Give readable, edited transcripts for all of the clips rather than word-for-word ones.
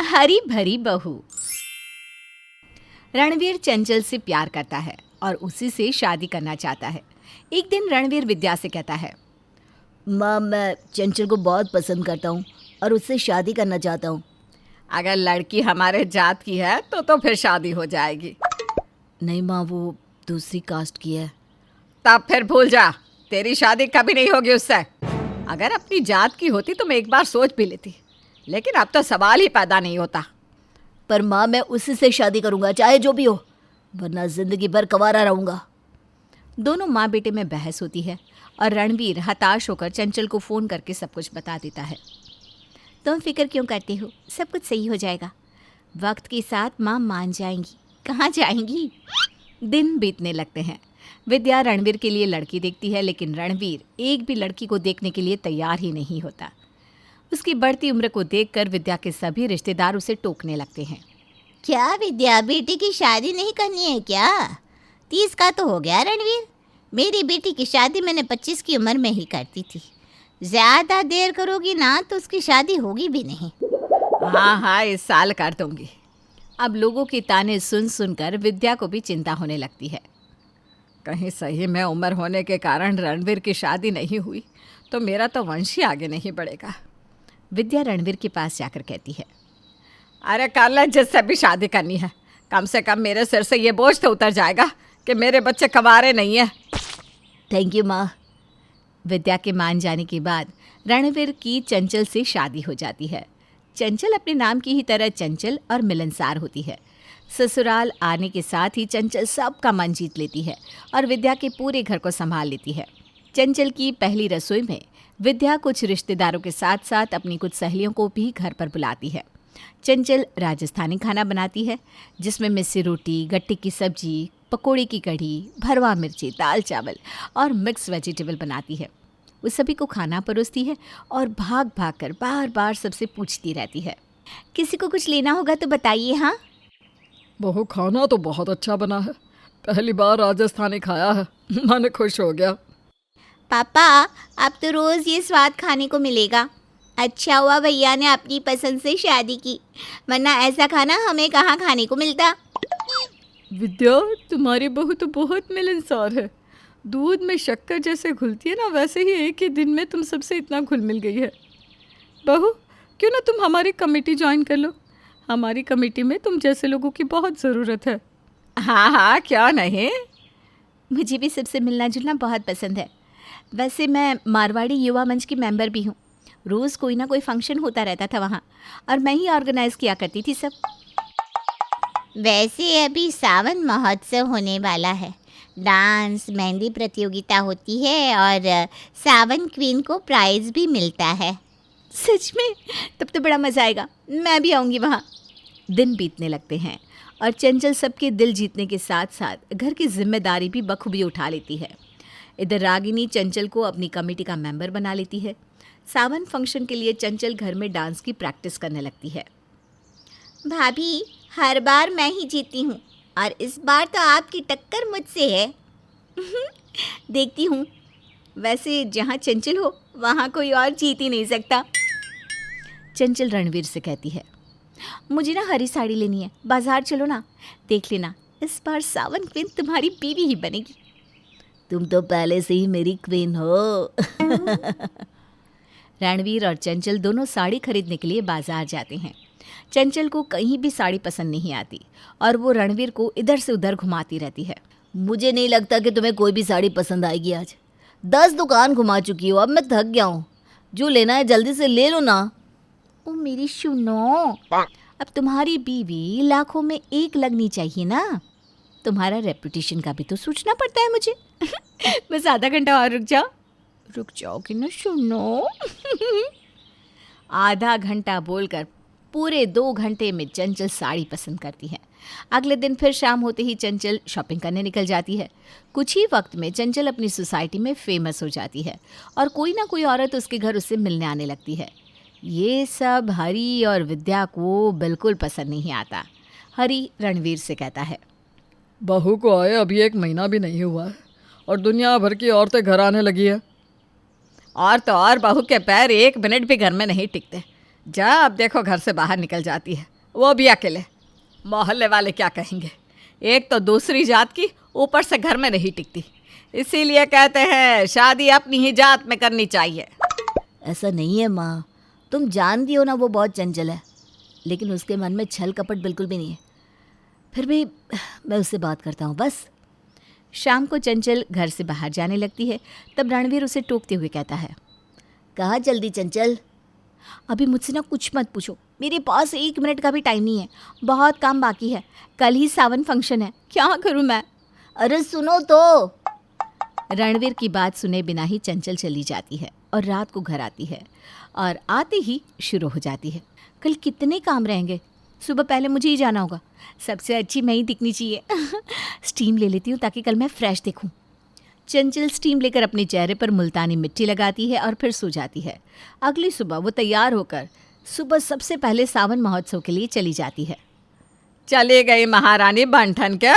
हरी भरी बहू। रणवीर चंचल से प्यार करता है और उसी से शादी करना चाहता है। एक दिन रणवीर विद्या से कहता है, माँ, मैं चंचल को बहुत पसंद करता हूँ और उससे शादी करना चाहता हूँ। अगर लड़की हमारे जात की है तो फिर शादी हो जाएगी। नहीं माँ, वो दूसरी कास्ट की है। तब फिर भूल जा, तेरी शादी कभी नहीं होगी उससे। अगर अपनी जात की होती तो मैं एक बार सोच भी लेती, लेकिन अब तो सवाल ही पैदा नहीं होता। पर माँ, मैं उसी से शादी करूँगा, चाहे जो भी हो, वरना जिंदगी भर कंवारा रहूँगा। दोनों माँ बेटे में बहस होती है और रणवीर हताश होकर चंचल को फ़ोन करके सब कुछ बता देता है। तुम फिक्र क्यों करते हो, सब कुछ सही हो जाएगा। वक्त के साथ माँ मान जाएंगी। कहाँ जाएंगी? दिन बीतने लगते हैं। विद्या रणवीर के लिए लड़की देखती है, लेकिन रणवीर एक भी लड़की को देखने के लिए तैयार ही नहीं होता। उसकी बढ़ती उम्र को देखकर विद्या के सभी रिश्तेदार उसे टोकने लगते हैं। क्या विद्या, बेटी की शादी नहीं करनी है क्या? 30 का तो हो गया रणवीर। मेरी बेटी की शादी मैंने 25 की उम्र में ही करती थी। ज़्यादा देर करोगी ना तो उसकी शादी होगी भी नहीं। हाँ, इस साल कर दूंगी। अब लोगों के ताने सुन सुनकर विद्या को भी चिंता होने लगती है। कहीं सही में उम्र होने के कारण रणवीर की शादी नहीं हुई तो मेरा तो वंश ही आगे नहीं बढ़ेगा। विद्या रणवीर के पास जाकर कहती है, अरे कर ले, जिससे भी शादी करनी है। कम से कम मेरे सिर से ये बोझ तो उतर जाएगा कि मेरे बच्चे कंवारे नहीं हैं। थैंक यू माँ। विद्या के मान जाने के बाद रणवीर की चंचल से शादी हो जाती है। चंचल अपने नाम की ही तरह चंचल और मिलनसार होती है। ससुराल आने के साथ ही चंचल सबका मन जीत लेती है और विद्या के पूरे घर को संभाल लेती है। चंचल की पहली रसोई में विद्या कुछ रिश्तेदारों के साथ साथ अपनी कुछ सहेलियों को भी घर पर बुलाती है। चंचल राजस्थानी खाना बनाती है, जिसमें मिस्सी रोटी, गट्टे की सब्जी, पकोड़े की कढ़ी, भरवा मिर्ची, दाल चावल और मिक्स वेजिटेबल बनाती है। वो सभी को खाना परोसती है और भाग भाग कर बार बार सबसे पूछती रहती है, किसी को कुछ लेना होगा तो बताइए। हाँ बहू, खाना तो बहुत अच्छा बना है। पहली बार राजस्थानी खाया है, मन खुश हो गया। पापा, अब तो रोज़ ये स्वाद खाने को मिलेगा। अच्छा हुआ भैया ने अपनी पसंद से शादी की, वरना ऐसा खाना हमें कहाँ खाने को मिलता। विद्या, तुम्हारी बहू तो बहुत मिलनसार है। दूध में शक्कर जैसे घुलती है ना, वैसे ही एक ही दिन में तुम सबसे इतना घुल मिल गई है। बहू, क्यों ना तुम हमारी कमेटी ज्वाइन कर लो। हमारी कमेटी में तुम जैसे लोगों की बहुत ज़रूरत है। हाँ, क्यों नहीं। मुझे भी सबसे मिलना जुलना बहुत पसंद है। वैसे मैं मारवाड़ी युवा मंच की मेंबर भी हूँ। रोज़ कोई ना कोई फंक्शन होता रहता था वहाँ, और मैं ही ऑर्गेनाइज़ किया करती थी सब। वैसे अभी सावन महोत्सव होने वाला है। डांस, मेहंदी प्रतियोगिता होती है और सावन क्वीन को प्राइज़ भी मिलता है। सच में? तब तो बड़ा मज़ा आएगा, मैं भी आऊँगी वहाँ। दिन बीतने लगते हैं और चंचल सबके दिल जीतने के साथ साथ घर की जिम्मेदारी भी बखूबी उठा लेती है। इधर रागिनी चंचल को अपनी कमेटी का मेंबर बना लेती है। सावन फंक्शन के लिए चंचल घर में डांस की प्रैक्टिस करने लगती है। भाभी, हर बार मैं ही जीती हूँ और इस बार तो आपकी टक्कर मुझसे है। देखती हूँ। वैसे जहाँ चंचल हो वहाँ कोई और जीत ही नहीं सकता। चंचल रणवीर से कहती है, मुझे ना हरी साड़ी लेनी है, बाजार चलो ना, देख लेना इस बार सावन क्वीन तुम्हारी बीवी ही बनेगी। तुम तो पहले से ही मेरी क्वीन हो। रणवीर और चंचल दोनों साड़ी खरीदने के लिए बाजार जाते हैं। चंचल को कहीं भी साड़ी पसंद नहीं आती और वो रणवीर को इधर से उधर घुमाती रहती है। मुझे नहीं लगता कि तुम्हें कोई भी साड़ी पसंद आएगी। आज 10 दुकान घुमा चुकी हो, अब मैं थक गया हूँ। जो लेना है जल्दी से ले लो ना। ओ मेरी सुनो, अब तुम्हारी बीवी लाखों में एक लगनी चाहिए ना। तुम्हारा रेपुटेशन का भी तो सोचना पड़ता है मुझे। बस आधा घंटा और रुक जाओगी ना सुनो। आधा घंटा बोलकर पूरे 2 घंटे में चंचल साड़ी पसंद करती है। अगले दिन फिर शाम होते ही चंचल शॉपिंग करने निकल जाती है। कुछ ही वक्त में चंचल अपनी सोसाइटी में फेमस हो जाती है और कोई ना कोई औरत उसके घर उससे मिलने आने लगती है। ये सब हरी और विद्या को बिल्कुल पसंद नहीं आता। हरी रणवीर से कहता है, बहू को आए अभी 1 महीना भी नहीं हुआ है और दुनिया भर की औरतें घर आने लगी है। और तो और बहू के पैर 1 मिनट भी घर में नहीं टिकते। जब देखो घर से बाहर निकल जाती है। वो भी अकेले। मोहल्ले वाले क्या कहेंगे? एक तो दूसरी जात की, ऊपर से घर में नहीं टिकती। इसीलिए कहते हैं शादी अपनी ही जात में करनी चाहिए। ऐसा नहीं है माँ, तुम जानती हो ना वो बहुत चंचल है, लेकिन उसके मन में छल कपट बिल्कुल भी नहीं है। फिर भी मैं उससे बात करता हूँ बस। शाम को चंचल घर से बाहर जाने लगती है। तब रणवीर उसे टोकते हुए कहता है, कहाँ जल्दी चंचल? अभी मुझसे ना कुछ मत पूछो, मेरे पास 1 मिनट का भी टाइम नहीं है, बहुत काम बाकी है। कल ही सावन फंक्शन है, क्या करूँ मैं? अरे सुनो तो। रणवीर की बात सुने बिना ही चंचल चली जाती है और रात को घर आती है और आते ही शुरू हो जाती है। कल कितने काम रहेंगे, सुबह पहले मुझे ही जाना होगा, सबसे अच्छी मैं ही दिखनी चाहिए। स्टीम ले लेती हूँ ताकि कल मैं फ्रेश दिखूँ। चंचल स्टीम लेकर अपने चेहरे पर मुल्तानी मिट्टी लगाती है और फिर सो जाती है। अगली सुबह वो तैयार होकर सुबह सबसे पहले सावन महोत्सव के लिए चली जाती है। चली गई महारानी बंठन क्या?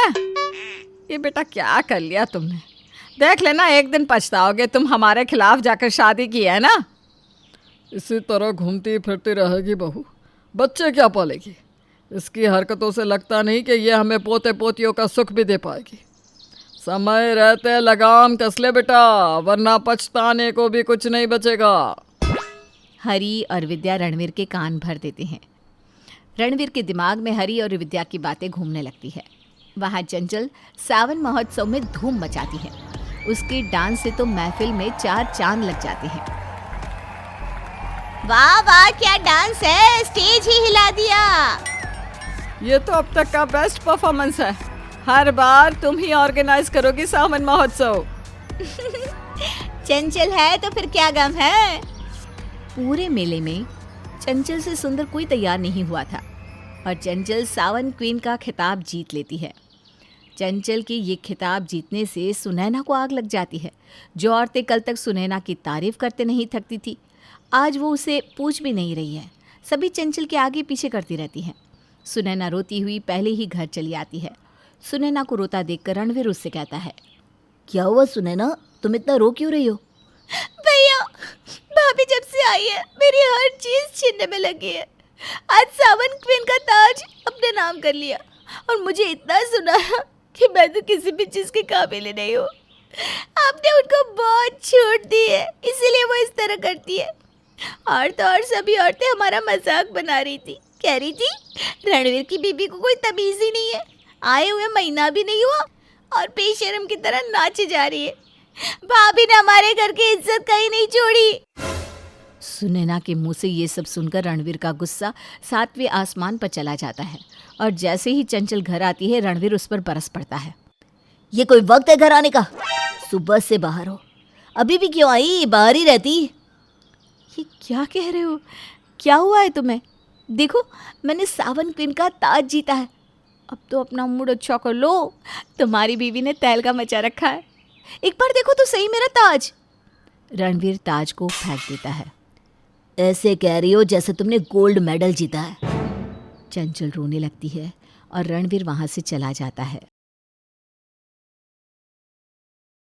ये बेटा क्या कर लिया तुमने? देख लेना, एक दिन पछताओगे। तुम हमारे खिलाफ जाकर शादी की है ना। इसी तरह घूमती फिरती रहेगी बहू, बच्चे क्या पालेगी? इसकी हरकतों से लगता नहीं कि ये हमें पोते पोतियों का सुख भी दे पाएगी। समय रहते लगाम कस ले बेटा, वरना पछताने को भी कुछ नहीं बचेगा। हरी और विद्या रणवीर के कान भर देते हैं। रणवीर के दिमाग में हरी और विद्या की बातें घूमने लगती है। वहाँ चंचल सावन महोत्सव में धूम मचाती है। उसके डांस से तो महफिल में 4 चांद लग जाते हैं। वाह वाह, क्या डांस है, स्टेज ही हिला दिया। ये तो अब तक का बेस्ट परफॉर्मेंस है। हर बार तुम ही ऑर्गेनाइज करोगी सावन महोत्सव। चंचल है तो फिर क्या गम है। पूरे मेले में चंचल से सुंदर कोई तैयार नहीं हुआ था और चंचल सावन क्वीन का खिताब जीत लेती है। चंचल के ये खिताब जीतने से सुनैना को आग लग जाती है। जो औरतें कल तक सुनैना की तारीफ करते नहीं थकती थी, आज वो उसे पूछ भी नहीं रही है। सभी चंचल के आगे पीछे करती रहती हैं। सुनैना रोती हुई पहले ही घर चली आती है। सुनैना को रोता देखकर रणवीर उससे कहता है, क्या हुआ सुनैना, तुम इतना रो क्यों रही हो? भैया, भाभी जब से आई है मेरी हर चीज छीनने में लगी है। आज सावन क्वीन का ताज अपने नाम कर लिया और मुझे इतना सुनाया कि मैं तो किसी भी चीज के काबिल ही नहीं हूँ। आपने उनको बहुत छूट दी है, इसीलिए वो इस तरह करती है। और तो और सभी औरतें हमारा मजाक बना रही थी, कह रही थी रणवीर की बीबी को कोई तमीज ही नहीं है, आए हुए महीना भी नहीं हुआ और बेशर्म की तरह नाचे जा रही है। भाभी ने हमारे घर की इज्जत कहीं नहीं छोड़ी। सुनैना के मुंह से ये सब सुनकर रणवीर का गुस्सा 7वें आसमान पर चला जाता है और जैसे ही चंचल घर आती है रणवीर उस पर बरस पड़ता है। ये कोई वक्त है घर आने का? सुबह से बाहर हो, अभी भी क्यों आई? बाहर ही रहती। ये क्या कह रहे हो? क्या हुआ है तुम्हें? देखो, मैंने सावन क्वीन का ताज जीता है। अब तो अपना मूड अच्छा कर लो, तुम्हारी बीवी ने तहलका मचा रखा है। एक बार देखो तो सही मेरा ताज। रणवीर ताज को फेंक देता है। ऐसे कह रही हो जैसे तुमने गोल्ड मेडल जीता है। चंचल रोने लगती है और रणवीर वहाँ से चला जाता है।